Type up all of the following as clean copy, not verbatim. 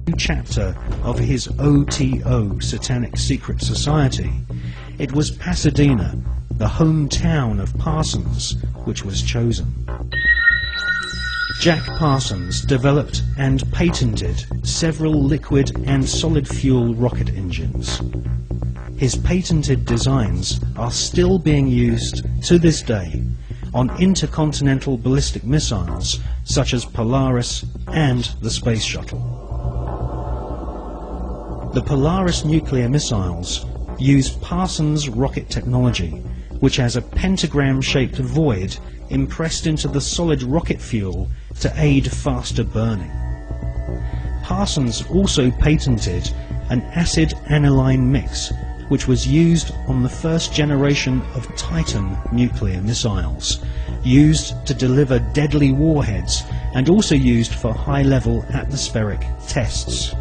new chapter of his OTO Satanic Secret Society, it was Pasadena, the hometown of Parsons, which was chosen. Jack Parsons developed and patented several liquid and solid fuel rocket engines. His patented designs are still being used to this day on intercontinental ballistic missiles such as Polaris and the Space Shuttle. The Polaris nuclear missiles use Parsons rocket technology, which has a pentagram-shaped void impressed into the solid rocket fuel to aid faster burning. Parsons also patented an acid aniline mix, which was used on the first generation of Titan nuclear missiles, used to deliver deadly warheads and also used for high-level atmospheric tests.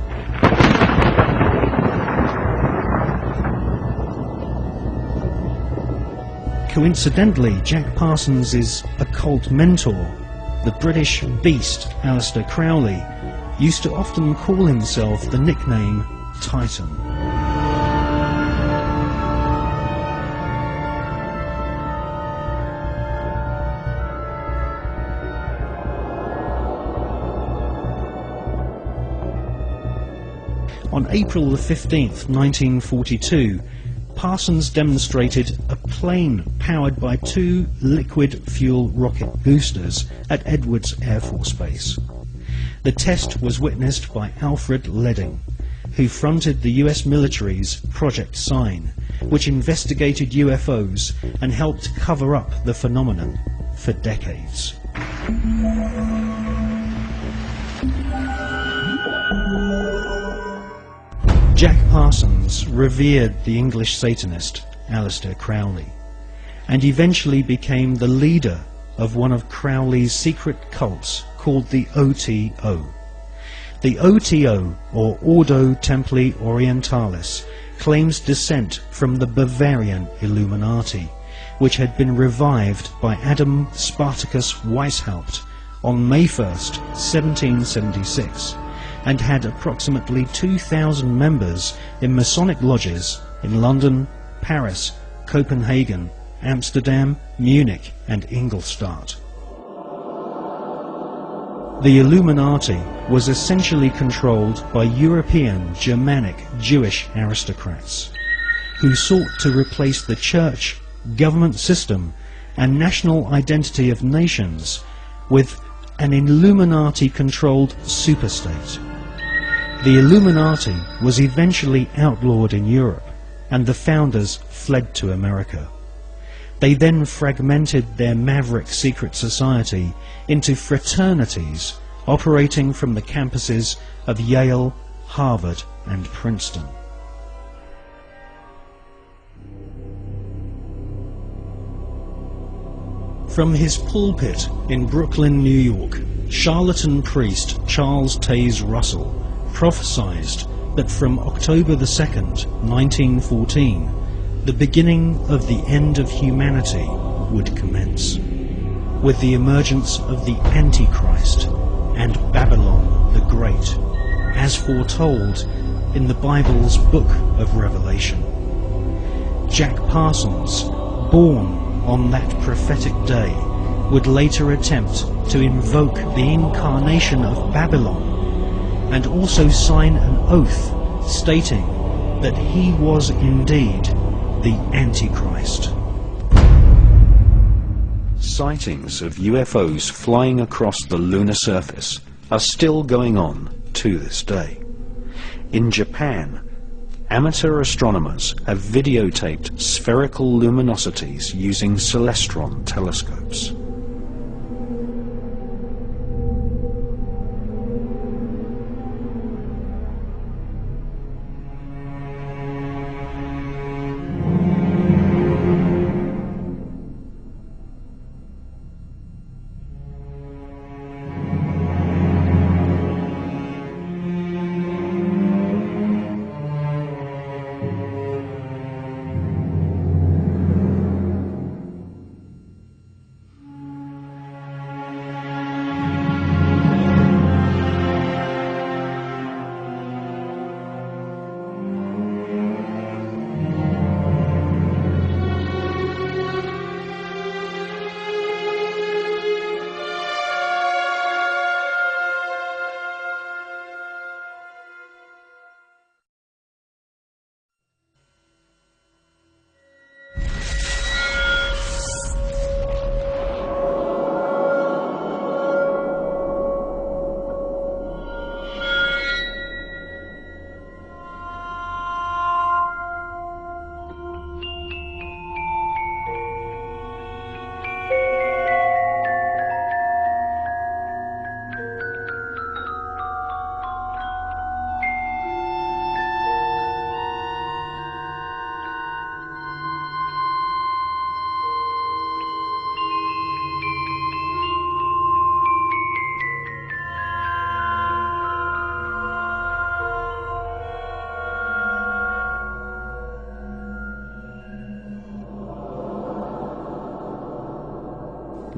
Coincidentally, Jack Parsons' occult mentor, the British beast Aleister Crowley, used to often call himself the nickname Titan. On April the 15th, 1942, Parsons demonstrated a plane powered by 2 liquid fuel rocket boosters at Edwards Air Force Base. The test was witnessed by Alfred Ledding, who fronted the US military's Project Sign, which investigated UFOs and helped cover up the phenomenon for decades. Jack Parsons revered the English Satanist Aleister Crowley, and eventually became the leader of one of Crowley's secret cults called the OTO. The OTO, or Ordo Templi Orientalis, claims descent from the Bavarian Illuminati, which had been revived by Adam Spartacus Weishaupt on May 1st, 1776, and had approximately 2,000 members in Masonic lodges in London, Paris, Copenhagen, Amsterdam, Munich and Ingolstadt. The Illuminati was essentially controlled by European, Germanic, Jewish aristocrats, who sought to replace the church, government system and national identity of nations with an Illuminati-controlled superstate. The Illuminati was eventually outlawed in Europe, and the founders fled to America. They then fragmented their maverick secret society into fraternities operating from the campuses of Yale, Harvard and Princeton. From his pulpit in Brooklyn, New York, charlatan priest Charles Taze Russell prophesied that from October the 2nd, 1914, the beginning of the end of humanity would commence, with the emergence of the Antichrist and Babylon the Great, as foretold in the Bible's Book of Revelation. Jack Parsons, born on that prophetic day, would later attempt to invoke the incarnation of Babylon and also sign an oath stating that he was indeed the Antichrist. Sightings of UFOs flying across the lunar surface are still going on to this day. In Japan, amateur astronomers have videotaped spherical luminosities using celestron telescopes.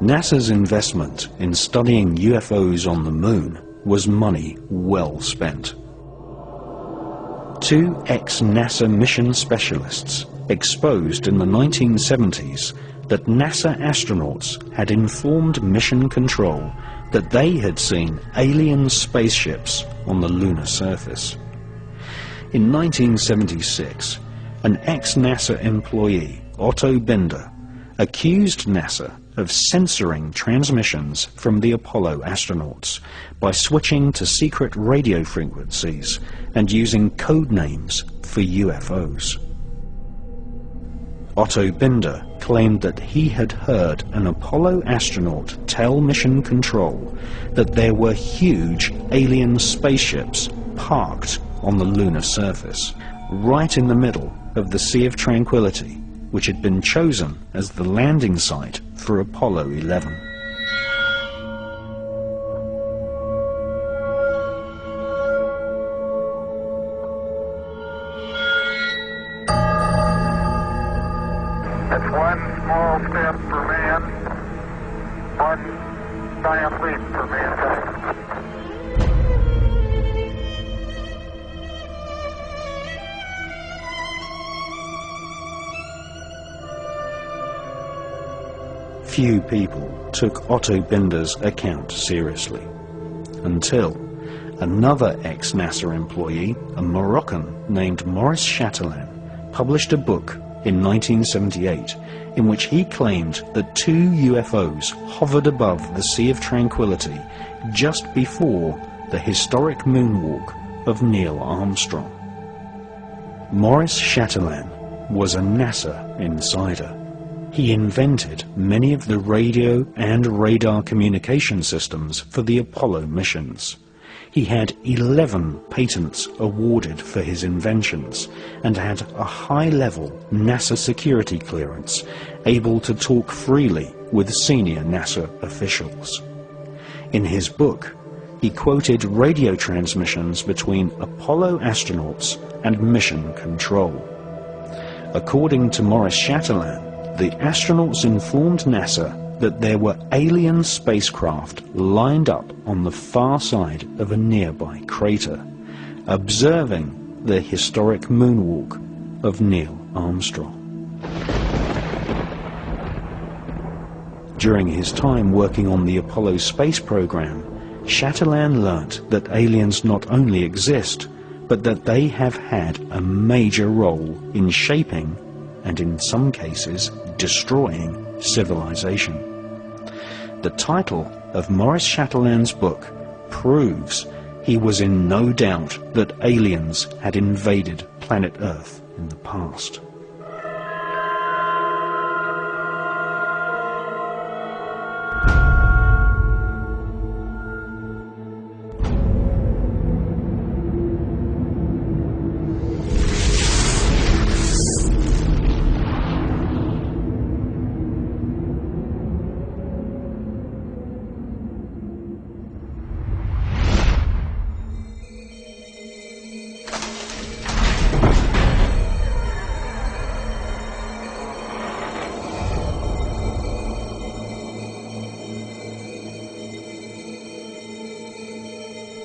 NASA's investment in studying UFOs on the Moon was money well spent. Two ex-NASA mission specialists exposed in the 1970s that NASA astronauts had informed Mission Control that they had seen alien spaceships on the lunar surface. In 1976, an ex-NASA employee, Otto Binder, accused NASA of censoring transmissions from the Apollo astronauts by switching to secret radio frequencies and using code names for UFOs. Otto Binder claimed that he had heard an Apollo astronaut tell Mission Control that there were huge alien spaceships parked on the lunar surface, right in the middle of the Sea of Tranquility, which had been chosen as the landing site for Apollo 11. It's one small step for man, one giant leap for mankind. Few people took Otto Binder's account seriously, until another ex-NASA employee, a Moroccan named Maurice Chatelain, published a book in 1978 in which he claimed that two UFOs hovered above the Sea of Tranquility just before the historic moonwalk of Neil Armstrong. Maurice Chatelain was a NASA insider. He invented many of the radio and radar communication systems for the Apollo missions. He had 11 patents awarded for his inventions and had a high-level NASA security clearance, able to talk freely with senior NASA officials. In his book, he quoted radio transmissions between Apollo astronauts and Mission Control. According to Maurice Chatelain, the astronauts informed NASA that there were alien spacecraft lined up on the far side of a nearby crater, observing the historic moonwalk of Neil Armstrong. During his time working on the Apollo space program, Chatelain learnt that aliens not only exist, but that they have had a major role in shaping, and in some cases destroying, civilization. The title of Maurice Chatelain's book proves he was in no doubt that aliens had invaded planet Earth in the past.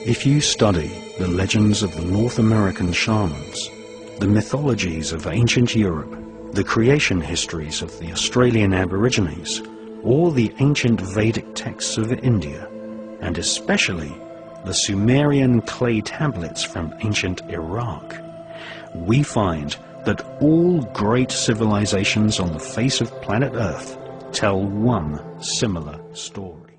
If you study the legends of the North American shamans, the mythologies of ancient Europe, the creation histories of the Australian Aborigines, or the ancient Vedic texts of India, and especially the Sumerian clay tablets from ancient Iraq, we find that all great civilizations on the face of planet Earth tell one similar story.